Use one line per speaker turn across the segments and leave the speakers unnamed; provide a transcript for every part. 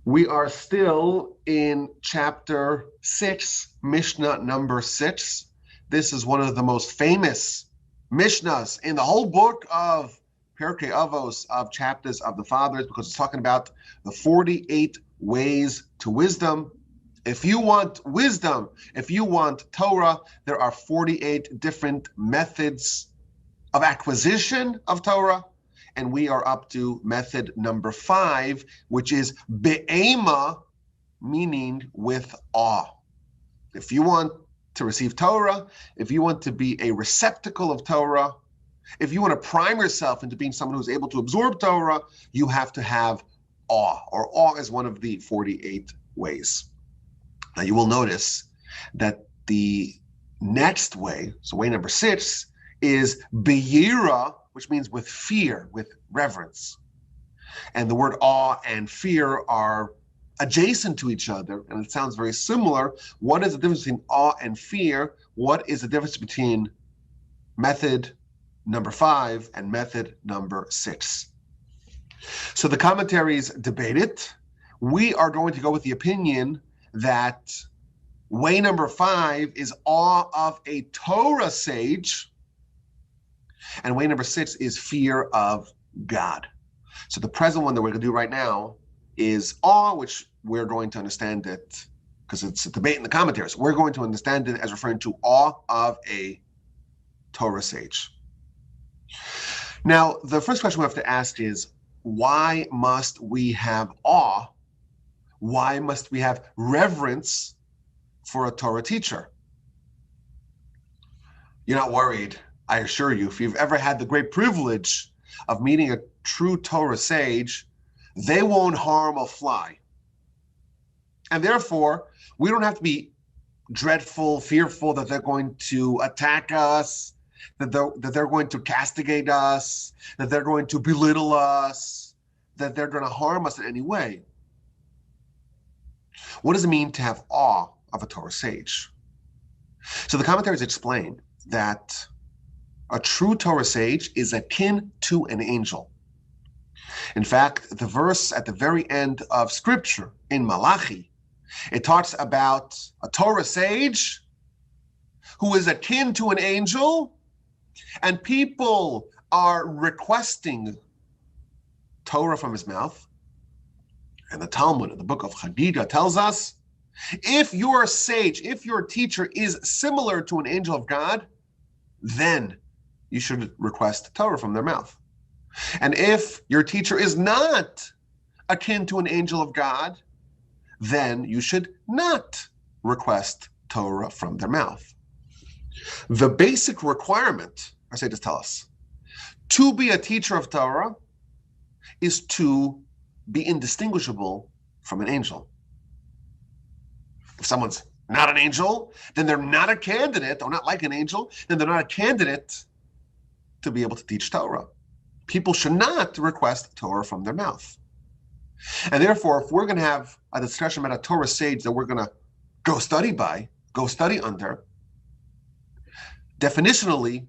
We are still in chapter 6, Mishnah number 6. This is one of the most famous Mishnahs in the whole book of Pirkei Avos, of chapters of the Fathers, because it's talking about the 48 ways to wisdom. If you want wisdom, if you want Torah, there are 48 different methods of acquisition of Torah. And we are up to method number 5, which is be'ema, meaning with awe. If you want to receive Torah, if you want to be a receptacle of Torah, if you want to prime yourself into being someone who's able to absorb Torah, you have to have awe, or awe is one of the 48 ways. Now you will notice that the next way, so way number 6, is beyira, which means with fear, with reverence. And the word awe and fear are adjacent to each other, and it sounds very similar. What is the difference between awe and fear? What is the difference between method number 5 and method number 6? So the commentaries debate it. We are going to go with the opinion that way number 5 is awe of a Torah sage, and way number 6 is fear of God. So the present one that we're going to do right now is awe, which we're going to understand it, because it's a debate in the commentaries, we're going to understand it as referring to awe of a Torah sage. Now, the first question we have to ask is, why must we have awe? Why must we have reverence for a Torah teacher? You're not worried, I assure you. If you've ever had the great privilege of meeting a true Torah sage, they won't harm a fly. And therefore, we don't have to be dreadful, fearful that they're going to attack us, that they're going to castigate us, that they're going to belittle us, that they're going to harm us in any way. What does it mean to have awe of a Torah sage? So the commentaries explain that a true Torah sage is akin to an angel. In fact, the verse at the very end of Scripture in Malachi, it talks about a Torah sage who is akin to an angel, and people are requesting Torah from his mouth. And the Talmud, in the book of Chagiga, tells us, if your sage, if your teacher is similar to an angel of God, then you should request Torah from their mouth. And if your teacher is not akin to an angel of God, then you should not request Torah from their mouth. The basic requirement, our sages tell us, to be a teacher of Torah is to be indistinguishable from an angel. If someone's not an angel, then they're not a candidate, or not like an angel, then they're not a candidate to be able to teach Torah. People should not request Torah from their mouth. And therefore, if we're going to have a discussion about a Torah sage that we're going to go study under, definitionally,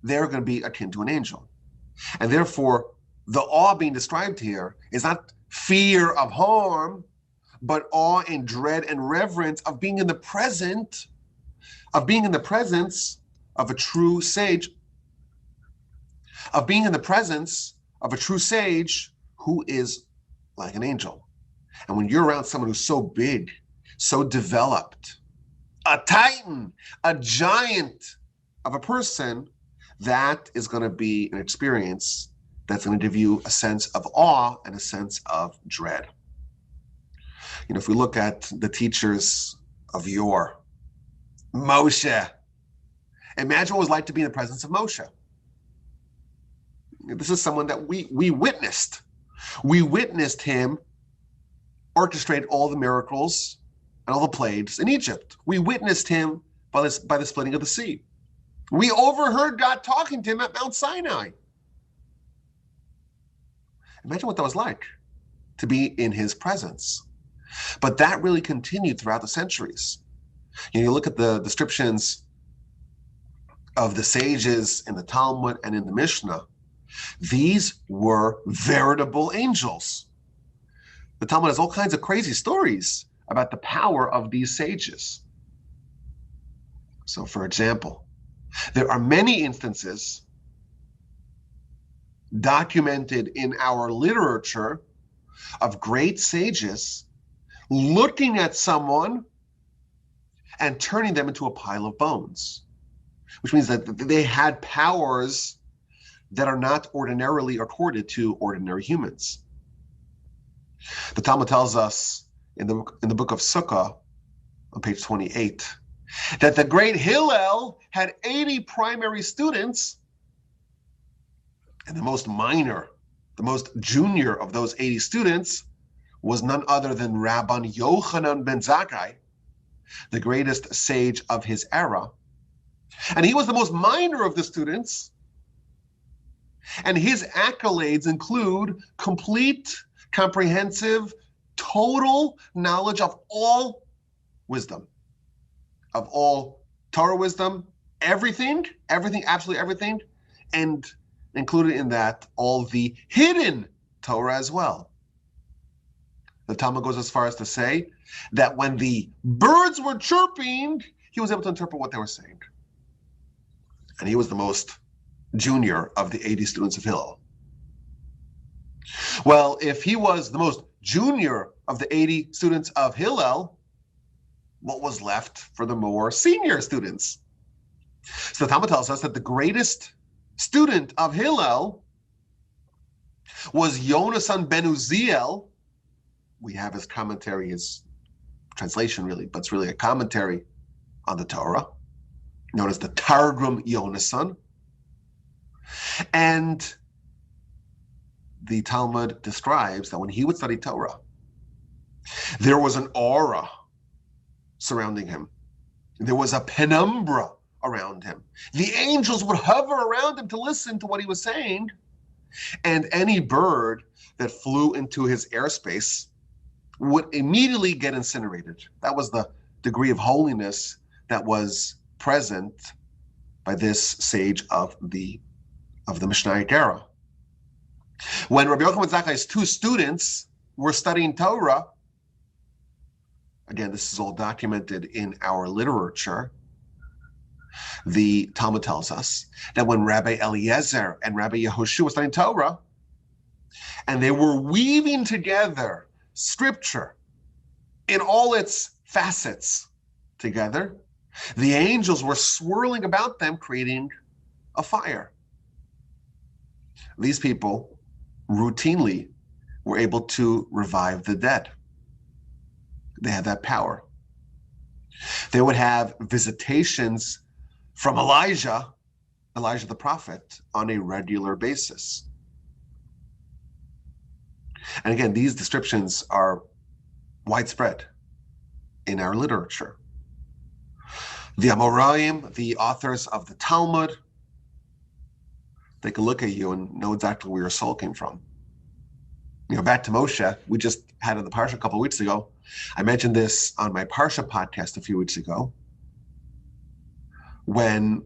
they're going to be akin to an angel. And therefore, the awe being described here is not fear of harm, but awe and dread and reverence of being in the presence of a true sage, who is like an angel. And when you're around someone who's so big, so developed, a titan, a giant of a person, that is going to be an experience that's going to give you a sense of awe and a sense of dread. You know, if we look at the teachers of yore, Moshe, imagine what it was like to be in the presence of Moshe. This is someone that we witnessed. We witnessed him orchestrate all the miracles and all the plagues in Egypt. We witnessed him by the splitting of the sea. We overheard God talking to him at Mount Sinai. Imagine what that was like, to be in his presence. But that really continued throughout the centuries. You look at the descriptions of the sages in the Talmud and in the Mishnah. These were veritable angels. The Talmud has all kinds of crazy stories about the power of these sages. So, for example, there are many instances documented in our literature of great sages looking at someone and turning them into a pile of bones, which means that they had powers that are not ordinarily accorded to ordinary humans. The Talmud tells us in the book of Sukkah, on page 28, that the great Hillel had 80 primary students, and the most minor, the most junior of those 80 students was none other than Rabban Yochanan ben Zakkai, the greatest sage of his era. And he was the most minor of the students, and his accolades include complete, comprehensive, total knowledge of all wisdom, of all Torah wisdom, everything, absolutely everything, and included in that all the hidden Torah as well. The Talmud goes as far as to say that when the birds were chirping, he was able to interpret what they were saying. And he was the most junior of the 80 students of Hillel. Well, if he was the most junior of the 80 students of Hillel, what was left for the more senior students? So the Talmud tells us that the greatest student of Hillel was Yonasan ben Uziel. We have his commentary, his translation really, but it's really a commentary on the Torah, known as the Targum Yonasan. And the Talmud describes that when he would study Torah, there was an aura surrounding him. There was a penumbra around him. The angels would hover around him to listen to what he was saying, and any bird that flew into his airspace would immediately get incinerated. That was the degree of holiness that was present by this sage of the Mishnaic era. When Rabbi Yaakov Wolbe's two students were studying Torah, again, this is all documented in our literature, the Talmud tells us that when Rabbi Eliezer and Rabbi Yehoshua were studying Torah, and they were weaving together scripture in all its facets together, the angels were swirling about them, creating a fire. These people routinely were able to revive the dead. They had that power. They would have visitations from Elijah the prophet, on a regular basis. And again, these descriptions are widespread in our literature. The Amoraim, the authors of the Talmud, they can look at you and know exactly where your soul came from. Back to Moshe, we just had in the Parsha a couple of weeks ago. I mentioned this on my Parsha podcast a few weeks ago. When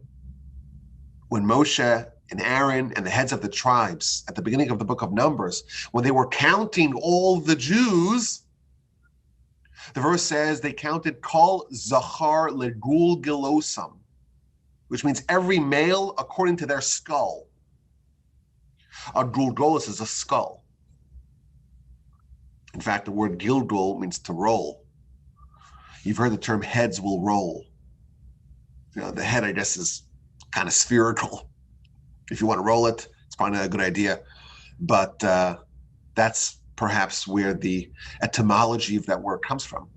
Moshe and Aaron and the heads of the tribes at the beginning of the book of Numbers, when they were counting all the Jews, the verse says they counted Kol Zachar Legul Gilosam, which means every male according to their skull. A Gulgolos is a skull. In fact, the word Gilgul means to roll. You've heard the term heads will roll. The head, I guess, is kind of spherical. If you want to roll it, it's probably not a good idea. But that's perhaps where the etymology of that word comes from.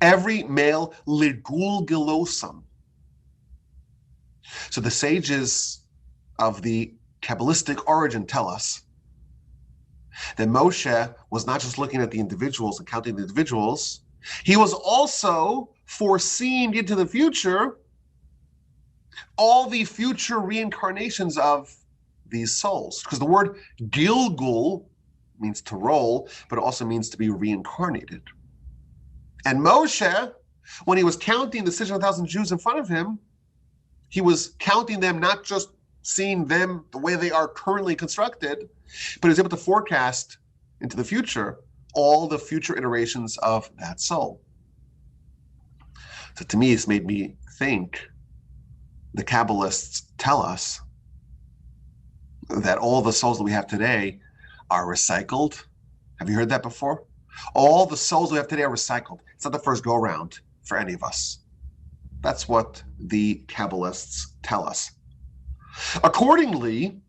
Every male ligul gilosam. So the sages of the Kabbalistic origin tell us that Moshe was not just looking at the individuals and counting the individuals, he was also foreseeing into the future all the future reincarnations of these souls. Because the word Gilgul means to roll, but it also means to be reincarnated. And Moshe, when he was counting the 600,000 Jews in front of him, he was counting them, not just seeing them the way they are currently constructed, but he was able to forecast into the future all the future iterations of that soul. So to me, it's made me think the Kabbalists tell us that all the souls that we have today are recycled. Have you heard that before? All the souls we have today are recycled. It's not the first go around for any of us. That's what the Kabbalists tell us. Accordingly,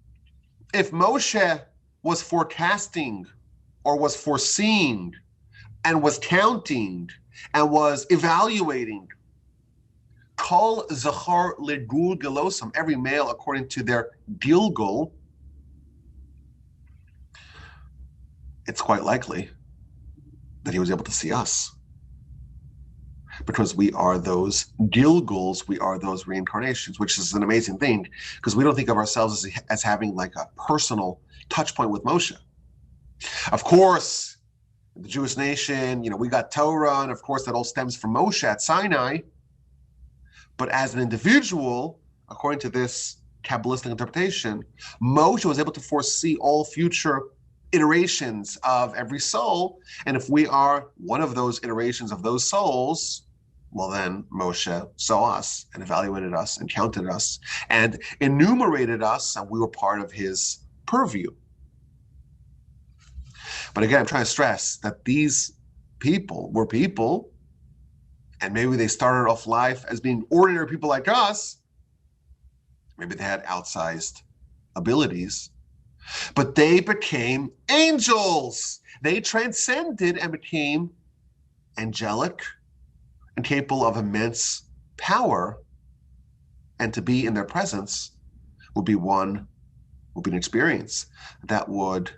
if Moshe was forecasting or was foreseeing and was counting and was evaluating Kol Zachar Legul Gelosam, every male according to their Gilgul, it's quite likely that he was able to see us. Because we are those Gilguls, we are those reincarnations, which is an amazing thing, because we don't think of ourselves as having like a personal touch point with Moshe. Of course, the Jewish nation, we got Torah, and of course that all stems from Moshe at Sinai. But as an individual, according to this Kabbalistic interpretation, Moshe was able to foresee all future iterations of every soul. And if we are one of those iterations of those souls, well, then Moshe saw us and evaluated us and counted us and enumerated us, and we were part of his purview. But again, I'm trying to stress that these people were people, and maybe they started off life as being ordinary people like us. Maybe they had outsized abilities, but they became angels. They transcended and became angelic and capable of immense power. And to be in their presence would be an experience that would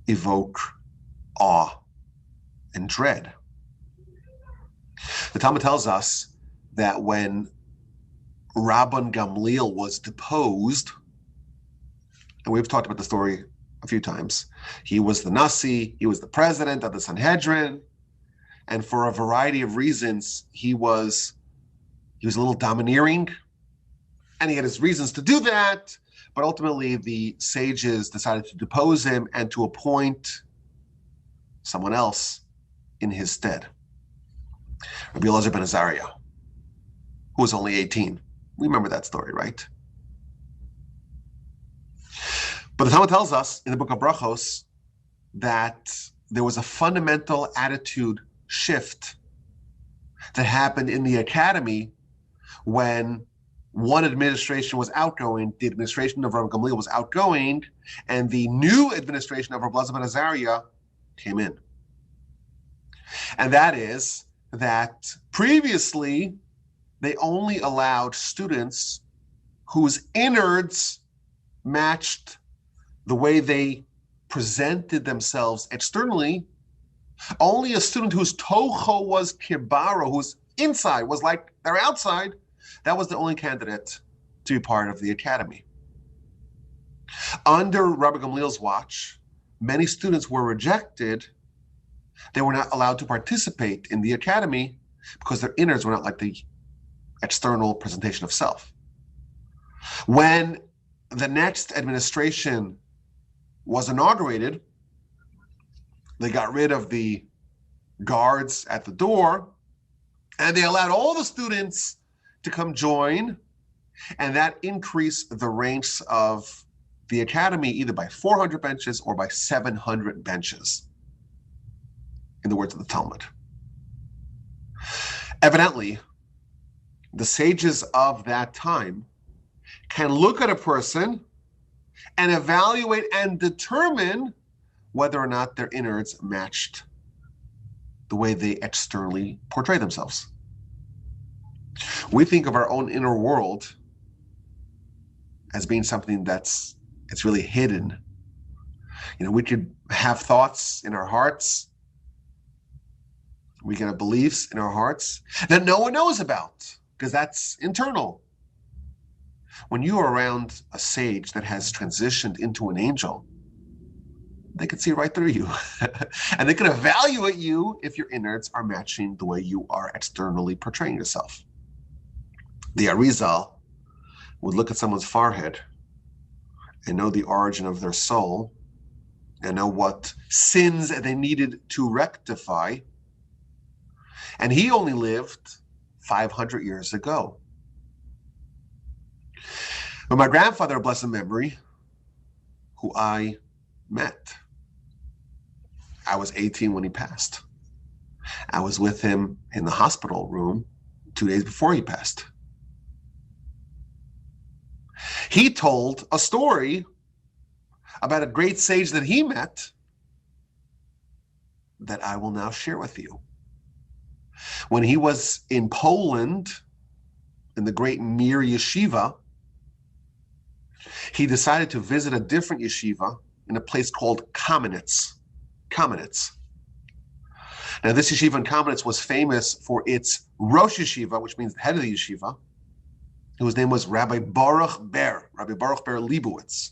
evoke awe and dread. The Talmud tells us that when Rabban Gamliel was deposed, and we've talked about the story a few times, he was the Nasi, he was the president of the Sanhedrin, and for a variety of reasons, he was a little domineering, and he had his reasons to do that, but ultimately the sages decided to depose him and to appoint someone else in his stead. Rabbi Elazar ben Azariah, who was only 18. We remember that story, right? But the Talmud tells us in the book of Brachos that there was a fundamental attitude shift that happened in the academy when one administration was outgoing, the administration of Rabbi Gamliel was outgoing, and the new administration of Rabbi Elazar ben Azariah came in. And that is that previously they only allowed students whose innards matched the way they presented themselves externally. Only a student whose tocho was kibaro, whose inside was like their outside, that was the only candidate to be part of the academy. Under Rabbi Gamliel's watch, many students were rejected. They were not allowed to participate in the academy because their innards were not like the external presentation of self. When the next administration was inaugurated, they got rid of the guards at the door, and they allowed all the students to come join, and that increased the ranks of the academy either by 400 benches or by 700 benches, in the words of the Talmud. Evidently, the sages of that time can look at a person and evaluate and determine whether or not their innards matched the way they externally portray themselves. We think of our own inner world as being something it's really hidden. We could have thoughts in our hearts. We can have beliefs in our hearts that no one knows about, because that's internal. When you are around a sage that has transitioned into an angel, they can see right through you. And they can evaluate you if your innards are matching the way you are externally portraying yourself. The Arizal would look at someone's forehead and know the origin of their soul and know what sins they needed to rectify. And he only lived 500 years ago. But my grandfather, of blessed memory, who I met, I was 18 when he passed. I was with him in the hospital room 2 days before he passed. He told a story about a great sage that he met that I will now share with you. When he was in Poland, in the great Mir Yeshiva, he decided to visit a different yeshiva in a place called Kamenetz. Kamenetz. Now, this yeshiva in Kamenetz was famous for its Rosh Yeshiva, which means the head of the yeshiva, whose name was Rabbi Baruch Ber Leibowitz.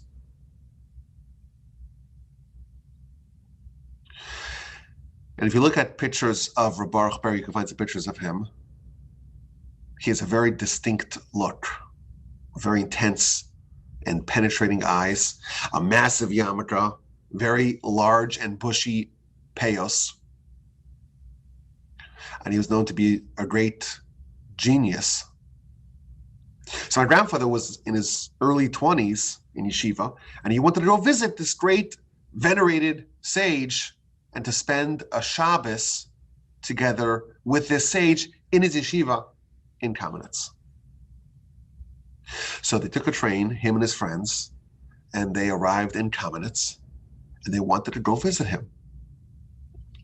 And if you look at pictures of Rabbi Baruch Ber, you can find some pictures of him. He has a very distinct look, very intense and penetrating eyes, a massive yarmulke, very large and bushy payos. And he was known to be a great genius. So my grandfather was in his early 20s in yeshiva, and he wanted to go visit this great venerated sage and to spend a Shabbos together with this sage in his yeshiva in Kamenetz. So they took a train, him and his friends, and they arrived in Kamenetz, and they wanted to go visit him.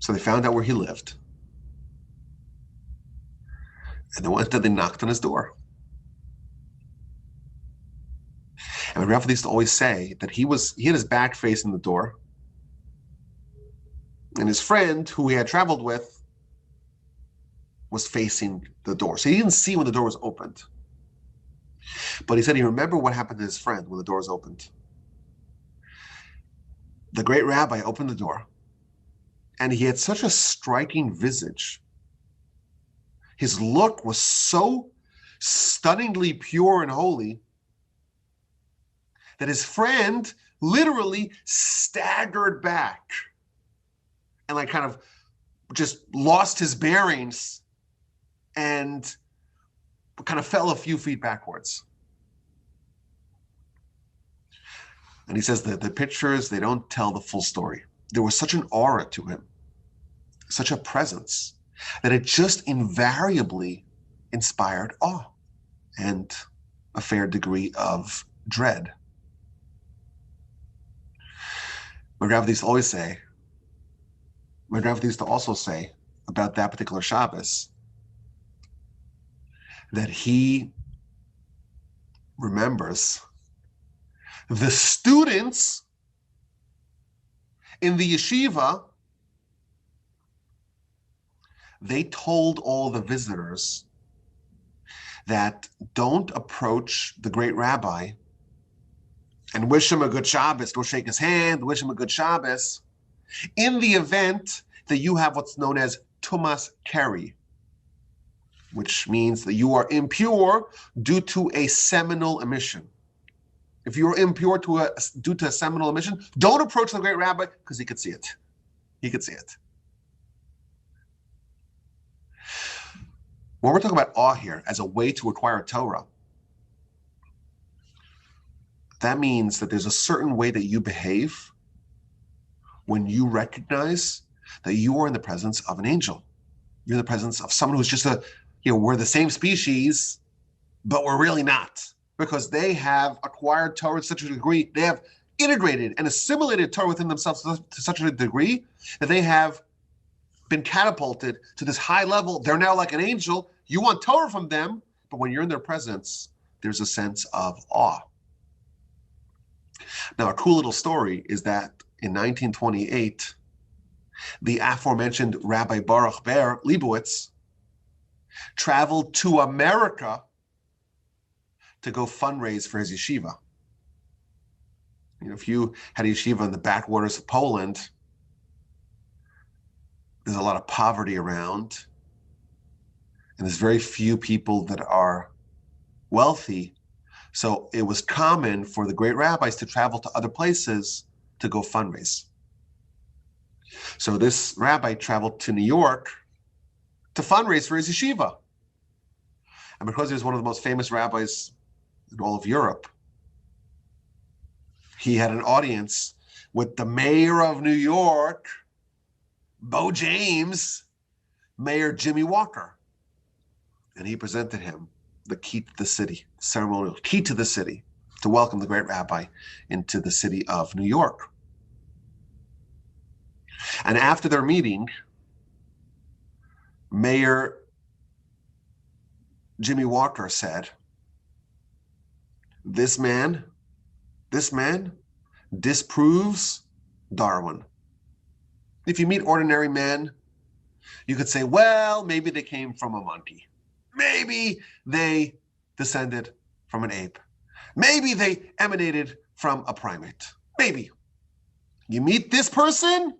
So they found out where he lived, and they knocked on his door. And my grandfather used to always say that he had his back facing the door, and his friend, who he had traveled with, was facing the door. So he didn't see when the door was opened. But he said he remembered what happened to his friend when the door was opened. The great rabbi opened the door, and he had such a striking visage. His look was so stunningly pure and holy that his friend literally staggered back and kind of just lost his bearings and kind of fell a few feet backwards. And he says that the pictures, they don't tell the full story. There was such an aura to him, such a presence, that it just invariably inspired awe and a fair degree of dread. My grandfather used to also say about that particular Shabbos that he remembers the students in the yeshiva. They told all the visitors that don't approach the great rabbi and wish him a good Shabbos, go shake his hand, wish him a good Shabbos, in the event that you have what's known as tumas keri, which means that you are impure due to a seminal emission. If you are impure due to a seminal emission, don't approach the great rabbi because he could see it. He could see it. When we're talking about awe here as a way to acquire Torah, that means that there's a certain way that you behave when you recognize that you are in the presence of an angel. You're in the presence of someone who's just we're the same species, but we're really not, because they have acquired Torah to such a degree, they have integrated and assimilated Torah within themselves to such a degree that they have been catapulted to this high level. They're now like an angel. You want Torah from them, but when you're in their presence, there's a sense of awe. Now, a cool little story is that in 1928, the aforementioned Rabbi Baruch Ber Leibowitz traveled to America to go fundraise for his yeshiva. If you had a yeshiva in the backwaters of Poland, there's a lot of poverty around, and there's very few people that are wealthy. So it was common for the great rabbis to travel to other places to go fundraise. So this rabbi traveled to New York to fundraise for his yeshiva. And because he was one of the most famous rabbis in all of Europe, he had an audience with the mayor of New York, Bo James, Mayor Jimmy Walker. And he presented him the key to the city, ceremonial key to the city, to welcome the great rabbi into the city of New York. And after their meeting, Mayor Jimmy Walker said, this man disproves Darwin. If you meet ordinary men, you could say, well, maybe they came from a monkey. Maybe they descended from an ape. Maybe they emanated from a primate. Maybe. You meet this person,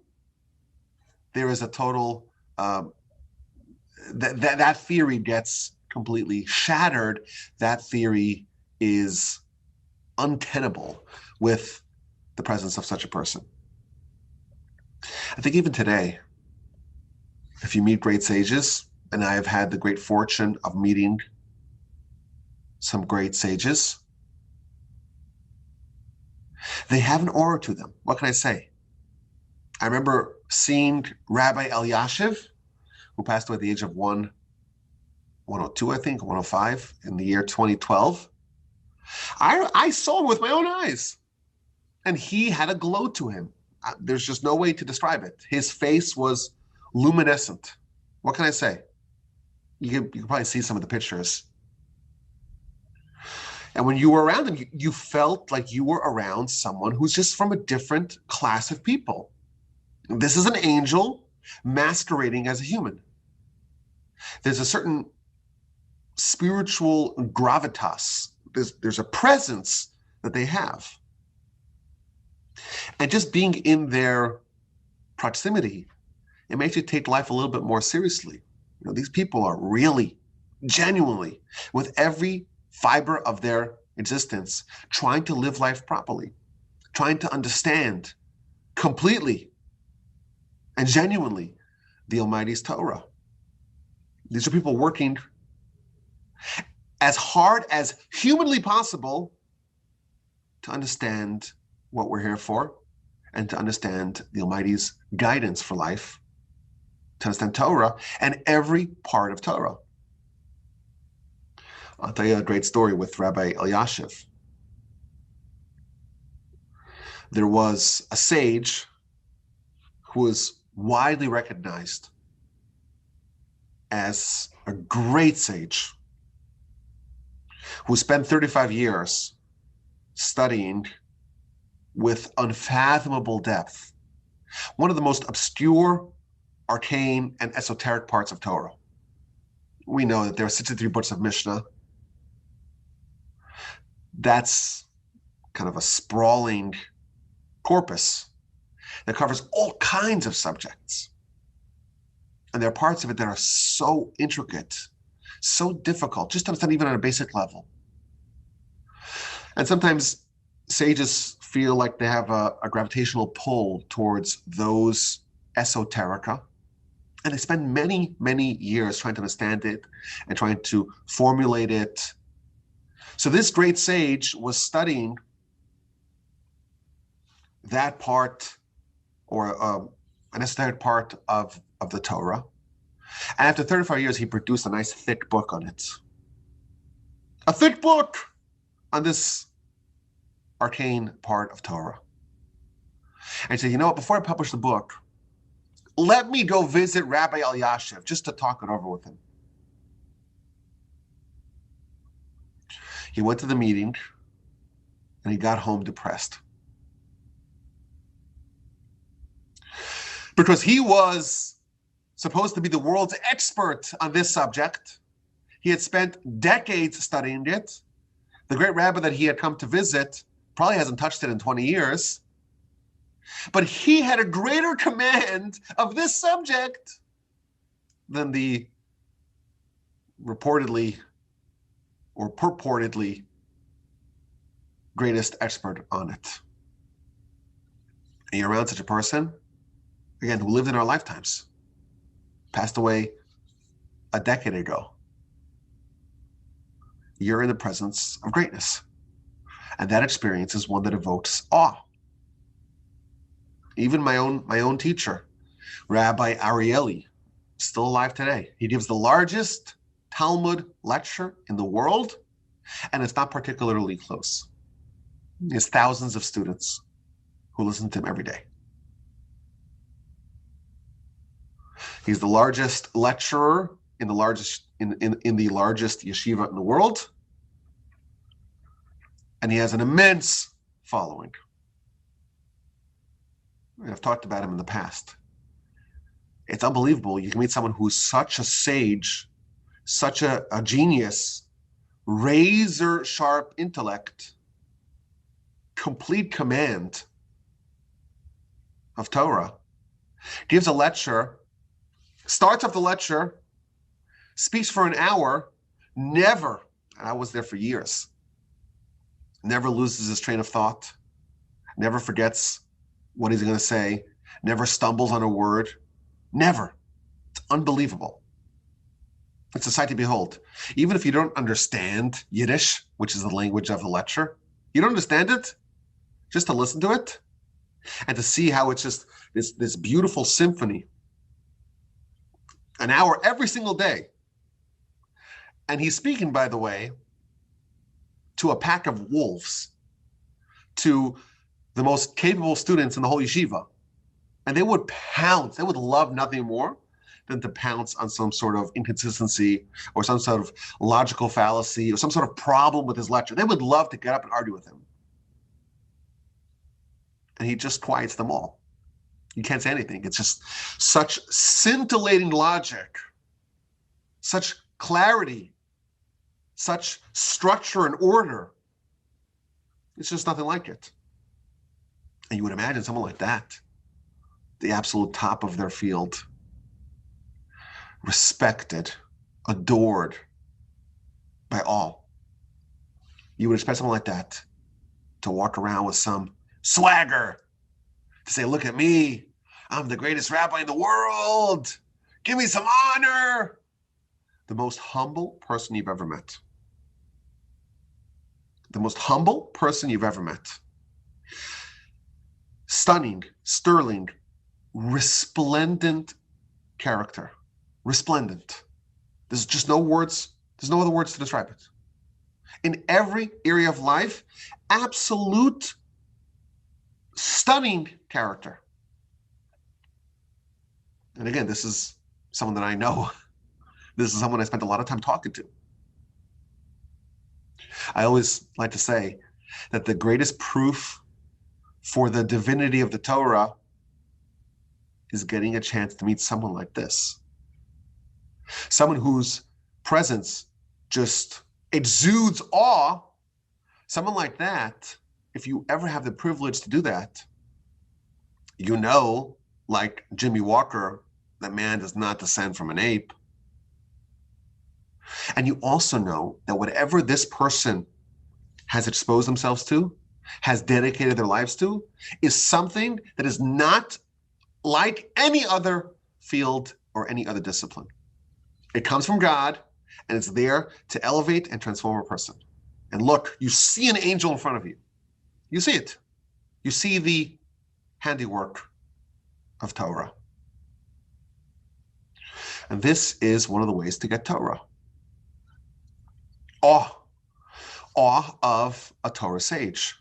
there is a total, that theory gets completely shattered. That theory is untenable with the presence of such a person. I think even today, if you meet great sages, and I have had the great fortune of meeting some great sages, they have an aura to them. What can I say? I remember seeing Rabbi Elyashiv, who passed away at the age of 102, I think, 105, in the year 2012. I saw him with my own eyes, and he had a glow to him. There's just no way to describe it. His face was luminescent. What can I say? You can probably see some of the pictures. And when you were around him, you felt like you were around someone who's just from a different class of people. This is an angel masquerading as a human. There's a certain spiritual gravitas. There's a presence that they have. And just being in their proximity, it makes you take life a little bit more seriously. You know, these people are really, genuinely, with every fiber of their existence, trying to live life properly, trying to understand completely and genuinely the Almighty's Torah. These are people working as hard as humanly possible to understand what we're here for and to understand the Almighty's guidance for life, to understand Torah and every part of Torah. I'll tell you a great story with Rabbi Elyashiv. There was a sage who was widely recognized as a great sage who spent 35 years studying with unfathomable depth one of the most obscure, arcane, and esoteric parts of Torah. We know that there are 63 books of Mishnah. That's kind of a sprawling corpus that covers all kinds of subjects. And there are parts of it that are so intricate, so difficult, just to understand even on a basic level. And sometimes sages feel like they have a gravitational pull towards those esoterica. And they spend many, many years trying to understand it and trying to formulate it. So this great sage was studying that part, or an esoteric part of the Torah. And after 35 years, he produced a nice thick book on it. A thick book on this arcane part of Torah. And he said, you know what, before I publish the book, let me go visit Rabbi Elyashiv just to talk it over with him. He went to the meeting and he got home depressed. Because he was supposed to be the world's expert on this subject. He had spent decades studying it. The great rabbi that he had come to visit probably hasn't touched it in 20 years. But he had a greater command of this subject than the reportedly or purportedly greatest expert on it. And you're around such a person, again, who lived in our lifetimes, passed away a decade ago. You're in the presence of greatness. And that experience is one that evokes awe. Even my own teacher, Rabbi Arieli, still alive today. He gives the largest Talmud lecture in the world, and it's not particularly close. He has thousands of students who listen to him every day. He's the largest lecturer in the largest yeshiva in the world, and he has an immense following. I've talked about him in the past. It's unbelievable. You can meet someone who's such a sage, such a genius, razor sharp intellect, complete command of Torah, gives a lecture, starts off the lecture, speaks for an hour, never, and I was there for years, never loses his train of thought, never forgets what he's going to say, never stumbles on a word, never. It's unbelievable. It's a sight to behold. Even if you don't understand Yiddish, which is the language of the lecture, you don't understand it, just to listen to it and to see how it's just this beautiful symphony. An hour every single day. And he's speaking, by the way, to a pack of wolves, to the most capable students in the whole yeshiva. And they would pounce, they would love nothing more than to pounce on some sort of inconsistency or some sort of logical fallacy or some sort of problem with his lecture. They would love to get up and argue with him. And he just quiets them all. You can't say anything. It's just such scintillating logic, such clarity, such structure and order. It's just nothing like it. And you would imagine someone like that, the absolute top of their field, respected, adored by all. You would expect someone like that to walk around with some swagger, to say, look at me, I'm the greatest rabbi in the world, give me some honor. The most humble person you've ever met. The most humble person you've ever met. Stunning, sterling, resplendent character. Resplendent. There's just no words, there's no other words to describe it. In every area of life, absolute, stunning character. And again, this is someone that I know. This is someone I spent a lot of time talking to. I always like to say that the greatest proof for the divinity of the Torah is getting a chance to meet someone like this. Someone whose presence just exudes awe. Someone like that, if you ever have the privilege to do that, you know, like Jimmy Walker, that man does not descend from an ape. And you also know that whatever this person has exposed themselves to, has dedicated their lives to, is something that is not like any other field or any other discipline. It comes from God, and it's there to elevate and transform a person. And look, you see an angel in front of you. You see it. You see the handiwork of Torah. And this is one of the ways to get Torah. Awe of a Torah sage.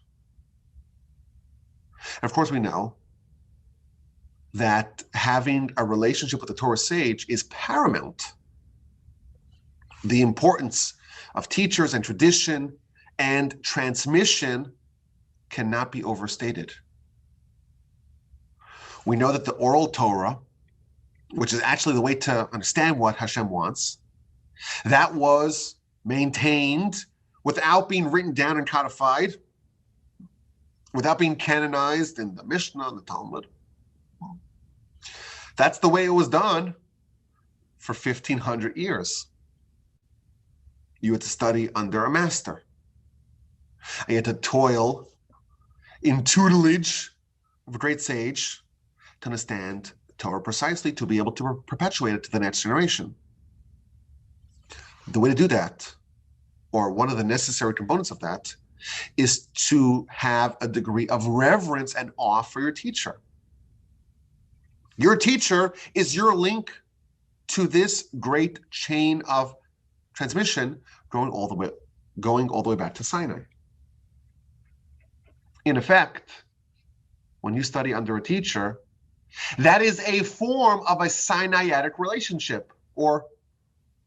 And of course, we know that having a relationship with the Torah sage is paramount. The importance of teachers and tradition and transmission cannot be overstated. We know that the oral Torah, which is actually the way to understand what Hashem wants, that was maintained without being written down and codified, without being canonized in the Mishnah and the Talmud. That's the way it was done for 1,500 years. You had to study under a master. You had to toil in tutelage of a great sage to understand Torah precisely to be able to perpetuate it to the next generation. The way to do that, or one of the necessary components of that, is to have a degree of reverence and awe for your teacher. Your teacher is your link to this great chain of transmission going all the way back to Sinai. In effect, when you study under a teacher, that is a form of a Sinaitic relationship or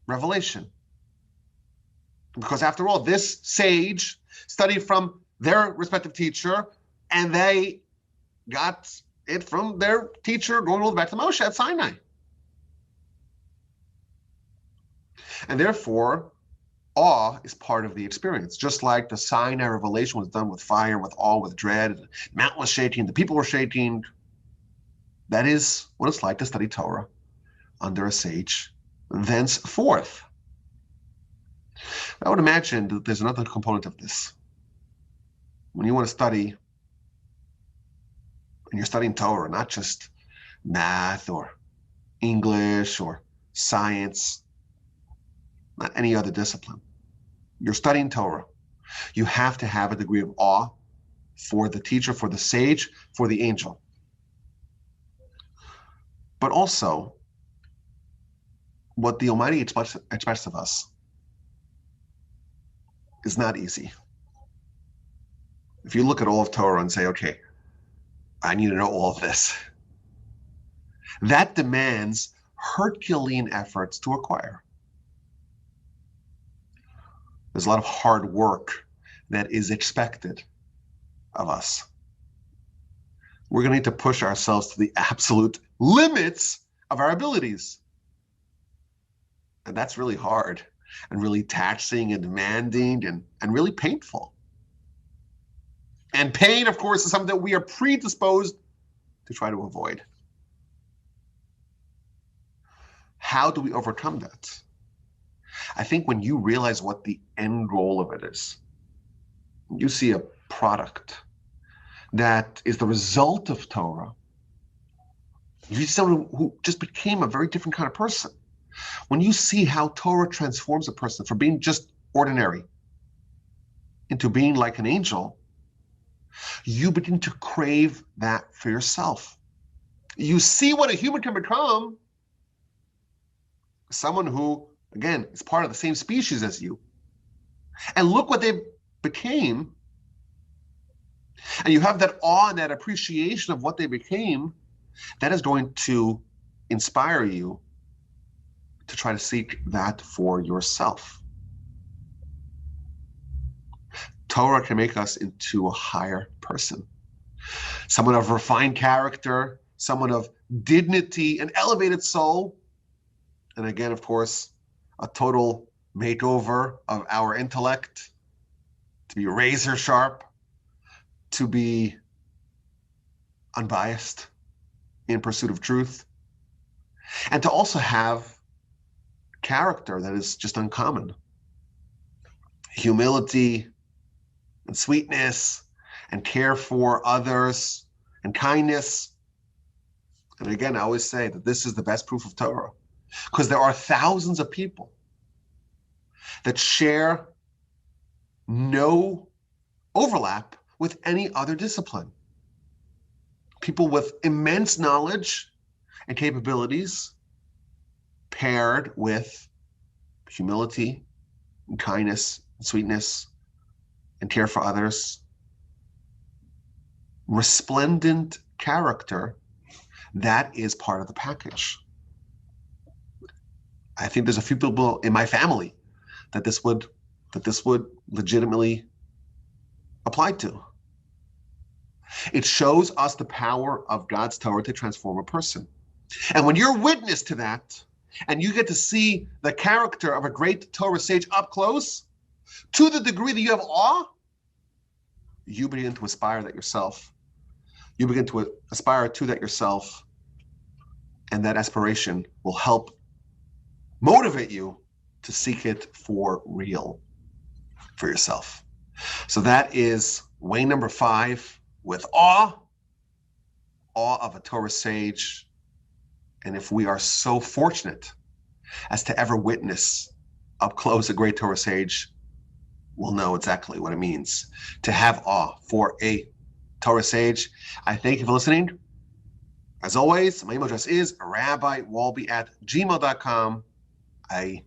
revelation. Because after all, this sage studied from their respective teacher, and they got it from their teacher going all the way back to Moshe at Sinai. And therefore, awe is part of the experience. Just like the Sinai revelation was done with fire, with awe, with dread, the mountain was shaking, the people were shaking. That is what it's like to study Torah under a sage thenceforth. I would imagine that there's another component of this. When you want to study, and you're studying Torah, not just math or English or science, not any other discipline. You're studying Torah. You have to have a degree of awe for the teacher, for the sage, for the angel. But also, what the Almighty expects of us is not easy. If you look at all of Torah and say, okay, I need to know all of this, that demands Herculean efforts to acquire. There's a lot of hard work that is expected of us. We're going to need to push ourselves to the absolute limits of our abilities. And that's really hard and really taxing and demanding and really painful. And pain, of course, is something that we are predisposed to try to avoid. How do we overcome that? I think when you realize what the end goal of it is, you see a product that is the result of Torah, you see someone who just became a very different kind of person. When you see how Torah transforms a person from being just ordinary into being like an angel, you begin to crave that for yourself. You see what a human can become, someone who, again, is part of the same species as you. And look what they became. And you have that awe and that appreciation of what they became. That is going to inspire you to try to seek that for yourself. Torah can make us into a higher person. Someone of refined character, someone of dignity, an elevated soul. And again, of course, a total makeover of our intellect, to be razor sharp, to be unbiased in pursuit of truth, and to also have character that is just uncommon. Humility and sweetness and care for others and kindness. And again, I always say that this is the best proof of Torah, because there are thousands of people that share no overlap with any other discipline. People with immense knowledge and capabilities paired with humility and kindness and sweetness and care for others. Resplendent character, that is part of the package. I think there's a few people in my family that this would legitimately apply to. It shows us the power of God's Torah to transform a person. And when you're witness to that, and you get to see the character of a great Torah sage up close, to the degree that you have awe, you begin to aspire that yourself. You begin to aspire to that yourself, and that aspiration will help motivate you to seek it for real, for yourself. So that is way number 5, with awe of a Torah sage, And if we are so fortunate as to ever witness up close a great Torah sage, we'll know exactly what it means to have awe for a Torah sage. I thank you for listening. As always, my email address is rabbiwolbe@gmail.com. I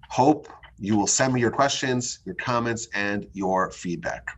hope you will send me your questions, your comments, and your feedback.